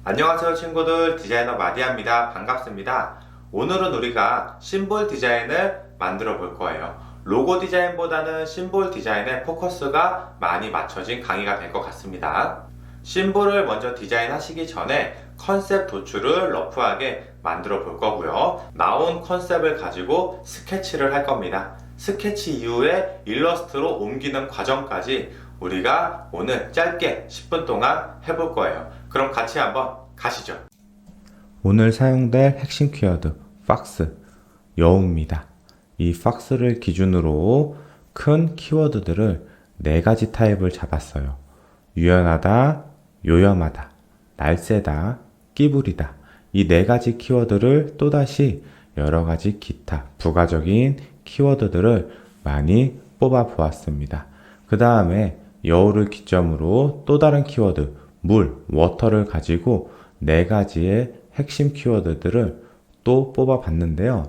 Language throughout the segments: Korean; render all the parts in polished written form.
안녕하세요 친구들, 디자이너 마디아입니다. 반갑습니다. 오늘은 우리가 심볼 디자인을 만들어 볼 거예요. 로고 디자인보다는 심볼 디자인에 포커스가 많이 맞춰진 강의가 될 것 같습니다. 심볼을 먼저 디자인하시기 전에 컨셉 도출을 러프하게 만들어 볼 거고요. 나온 컨셉을 가지고 스케치를 할 겁니다. 스케치 이후에 일러스트로 옮기는 과정까지 우리가 오늘 짧게 10분 동안 해볼 거예요. 그럼 같이 한번 가시죠. 오늘 사용될 핵심 키워드 fox, 여우입니다. 이 fox를 기준으로 큰 키워드들을 4가지 타입을 잡았어요. 유연하다, 요염하다, 날쌔다, 끼부리다. 이 4가지 키워드를 또다시 여러가지 기타 부가적인 키워드들을 많이 뽑아 보았습니다. 그 다음에 여우를 기점으로 또 다른 키워드 물, 워터를 가지고 4가지의 핵심 키워드들을 또 뽑아 봤는데요.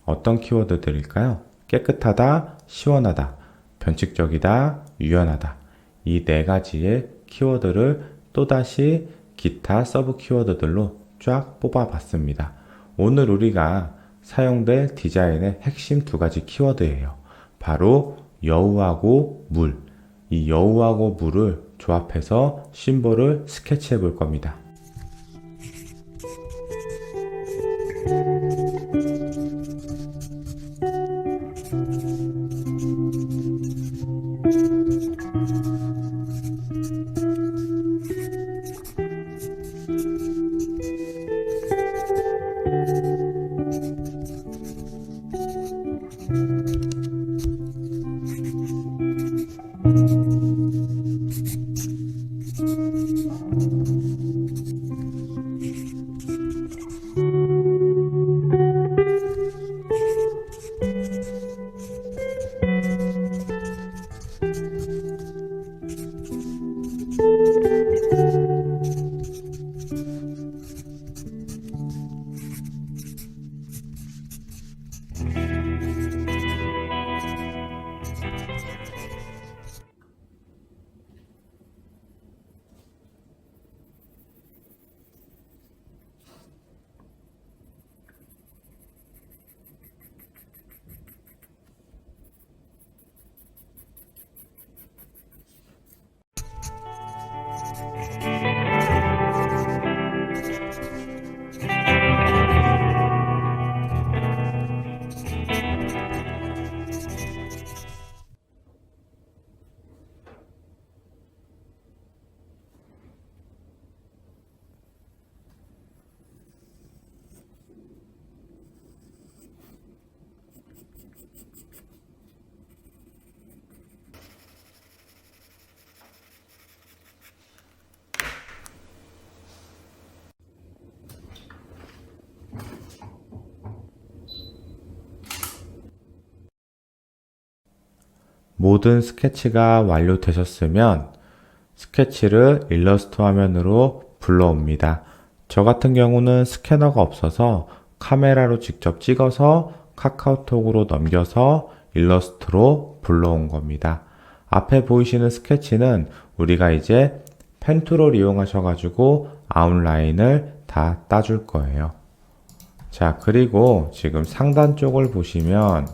어떤 키워드들일까요? 깨끗하다, 시원하다, 변칙적이다, 유연하다. 이 4가지의 키워드를 또다시 기타 서브 키워드들로 쫙 뽑아 봤습니다. 오늘 우리가 사용될 디자인의 핵심 2가지 키워드예요. 바로 여우하고 물. 이 여우하고 물을 조합해서 심볼을 스케치해 볼 겁니다. 모든 스케치가 완료되셨으면 스케치를 일러스트 화면으로 불러옵니다. 저 같은 경우는 스캐너가 없어서 카메라로 직접 찍어서 카카오톡으로 넘겨서 일러스트로 불러온 겁니다. 앞에 보이시는 스케치는 우리가 이제 펜 툴을 이용하셔가지고 아웃라인을 다 따줄 거예요. 자, 그리고 지금 상단 쪽을 보시면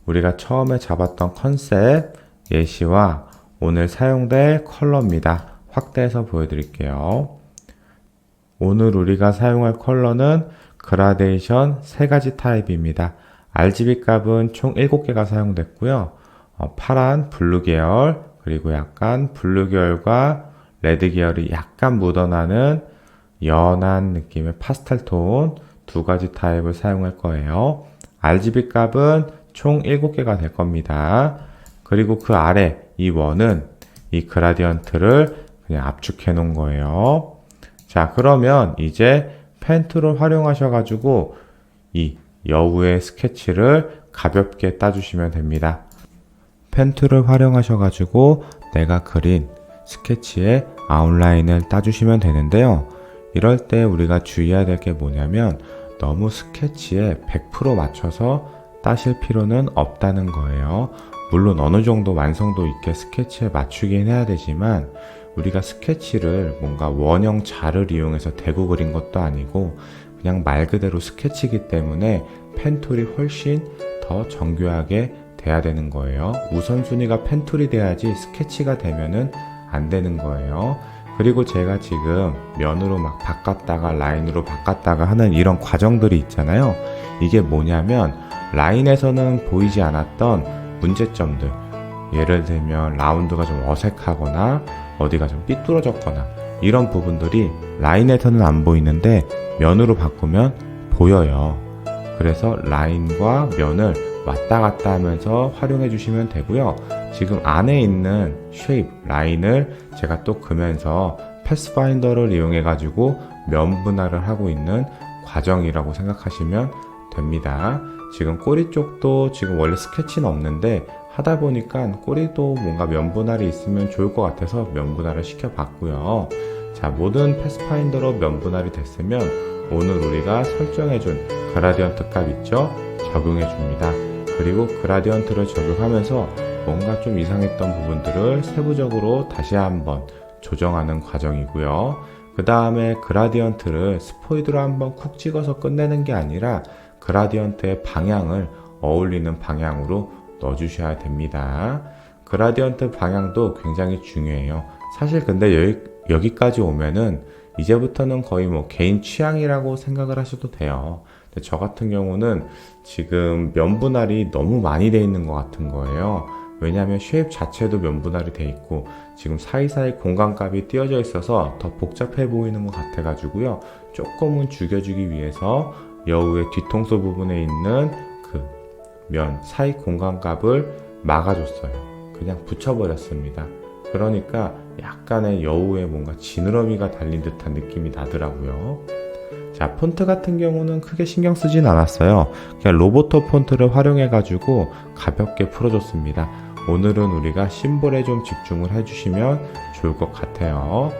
우리가 처음에 잡았던 컨셉 예시와 오늘 사용될 컬러입니다. 확대해서 보여드릴게요. 오늘 우리가 사용할 컬러는 그라데이션 3가지 타입입니다. RGB 값은 총 7개가 사용됐고요. 파란, 블루 계열, 그리고 약간 블루 계열과 레드 계열이 약간 묻어나는 연한 느낌의 파스텔 톤 2가지 타입을 사용할 거예요. RGB 값은 총 7개가 될 겁니다. 그리고 그 아래 이 원은 이 그라디언트를 그냥 압축해 놓은 거예요. 자, 그러면 이제 펜 툴을 활용하셔가지고 이 여우의 스케치를 가볍게 따주시면 됩니다. 펜 툴을 활용하셔가지고 내가 그린 스케치의 아웃라인을 따주시면 되는데요. 이럴 때 우리가 주의해야 될 게 뭐냐면 너무 스케치에 100% 맞춰서 따실 필요는 없다는 거예요. 물론 어느 정도 완성도 있게 스케치에 맞추긴 해야 되지만 우리가 스케치를 뭔가 원형 자를 이용해서 대고 그린 것도 아니고 그냥 말 그대로 스케치이기 때문에 펜툴이 훨씬 더 정교하게 돼야 되는 거예요. 우선순위가 펜툴이 돼야지 스케치가 되면은 안 되는 거예요. 그리고 제가 지금 면으로 막 바꿨다가 라인으로 바꿨다가 하는 이런 과정들이 있잖아요. 이게 뭐냐면 라인에서는 보이지 않았던 문제점들, 예를 들면 라운드가 좀 어색하거나 어디가 좀 삐뚤어졌거나 이런 부분들이 라인에서는 안 보이는데 면으로 바꾸면 보여요. 그래서 라인과 면을 왔다 갔다 하면서 활용해 주시면 되고요. 지금 안에 있는 쉐입, 라인을 제가 또 그면서 패스파인더를 이용해 가지고 면 분할을 하고 있는 과정이라고 생각하시면 됩니다. 지금 꼬리 쪽도 지금 원래 스케치는 없는데 하다 보니까 꼬리도 뭔가 면 분할이 있으면 좋을 것 같아서 면 분할을 시켜봤고요. 자, 모든 패스파인더로 면 분할이 됐으면 오늘 우리가 설정해준 그라디언트 값 있죠? 적용해 줍니다. 그리고 그라디언트를 적용하면서 뭔가 좀 이상했던 부분들을 세부적으로 다시 한번 조정하는 과정이고요. 그 다음에 그라디언트를 스포이드로 한번 쿡 찍어서 끝내는 게 아니라 그라디언트의 방향을 어울리는 방향으로 넣어주셔야 됩니다. 그라디언트 방향도 굉장히 중요해요. 사실 근데 여기까지 오면은 이제부터는 거의 뭐 개인 취향이라고 생각을 하셔도 돼요. 근데 저 같은 경우는 지금 면 분할이 너무 많이 돼 있는 것 같은 거예요. 왜냐하면 쉐입 자체도 면 분할이 돼 있고 지금 사이사이 공간값이 띄어져 있어서 더 복잡해 보이는 것 같아 가지고요. 조금은 죽여주기 위해서 여우의 뒤통수 부분에 있는 그 면 사이 공간값을 막아줬어요. 그냥 붙여버렸습니다. 그러니까 약간의 여우에 뭔가 지느러미가 달린 듯한 느낌이 나더라고요. 자, 폰트 같은 경우는 크게 신경 쓰진 않았어요. 그냥 로보토 폰트를 활용해 가지고 가볍게 풀어줬습니다. 오늘은 우리가 심볼에 좀 집중을 해주시면 좋을 것 같아요.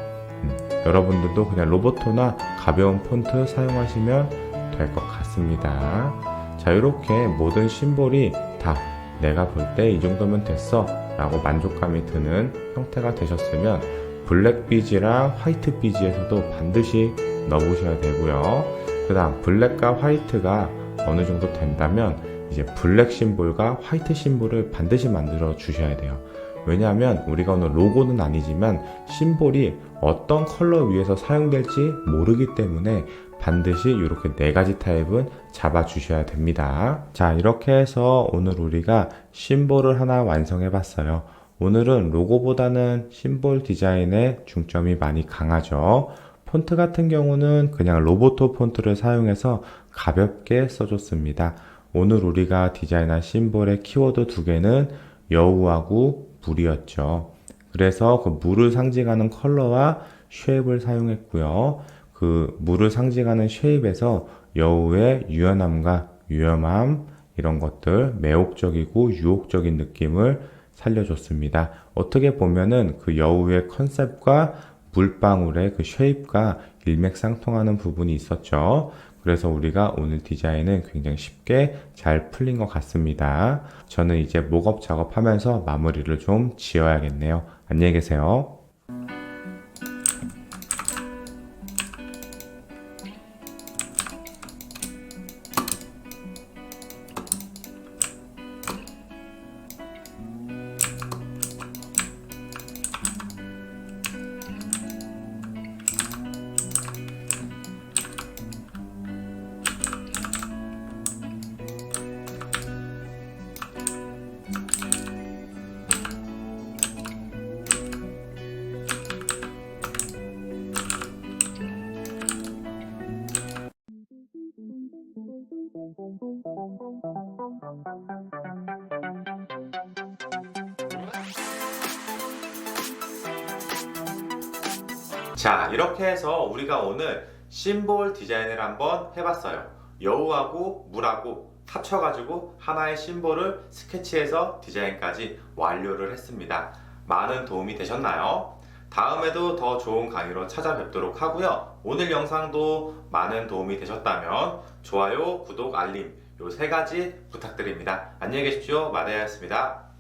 여러분들도 그냥 로보토나 가벼운 폰트 사용하시면 될 것 같습니다. 자, 이렇게 모든 심볼이 다 내가 볼 때 이 정도면 됐어 라고 만족감이 드는 형태가 되셨으면 블랙 비즈랑 화이트 비즈에서도 반드시 넣어보셔야 되고요. 그 다음 블랙과 화이트가 어느 정도 된다면 이제 블랙 심볼과 화이트 심볼을 반드시 만들어 주셔야 돼요. 왜냐하면 우리가 오늘 로고는 아니지만 심볼이 어떤 컬러 위에서 사용될지 모르기 때문에 반드시 이렇게 네 가지 타입은 잡아 주셔야 됩니다. 자, 이렇게 해서 오늘 우리가 심볼을 하나 완성해 봤어요. 오늘은 로고보다는 심볼 디자인에 중점이 많이 강하죠. 폰트 같은 경우는 그냥 로보토 폰트를 사용해서 가볍게 써줬습니다. 오늘 우리가 디자인한 심볼의 키워드 두 개는 여우하고 물이었죠. 그래서 그 물을 상징하는 컬러와 쉐입을 사용했고요. 그 물을 상징하는 쉐입에서 여우의 유연함과 위험함 이런 것들, 매혹적이고 유혹적인 느낌을 살려줬습니다. 어떻게 보면은 그 여우의 컨셉과 물방울의 그 쉐입과 일맥상통하는 부분이 있었죠. 그래서 우리가 오늘 디자인은 굉장히 쉽게 잘 풀린 것 같습니다. 저는 이제 목업 작업하면서 마무리를 좀 지어야겠네요. 안녕히 계세요. 자, 이렇게 해서 우리가 오늘 심볼 디자인을 한번 해봤어요. 여우하고 물하고 합쳐가지고 하나의 심볼을 스케치해서 디자인까지 완료를 했습니다. 많은 도움이 되셨나요? 다음에도 더 좋은 강의로 찾아뵙도록 하고요. 오늘 영상도 많은 도움이 되셨다면 좋아요, 구독, 알림 요 세 가지 부탁드립니다. 안녕히 계십시오. 마대였습니다.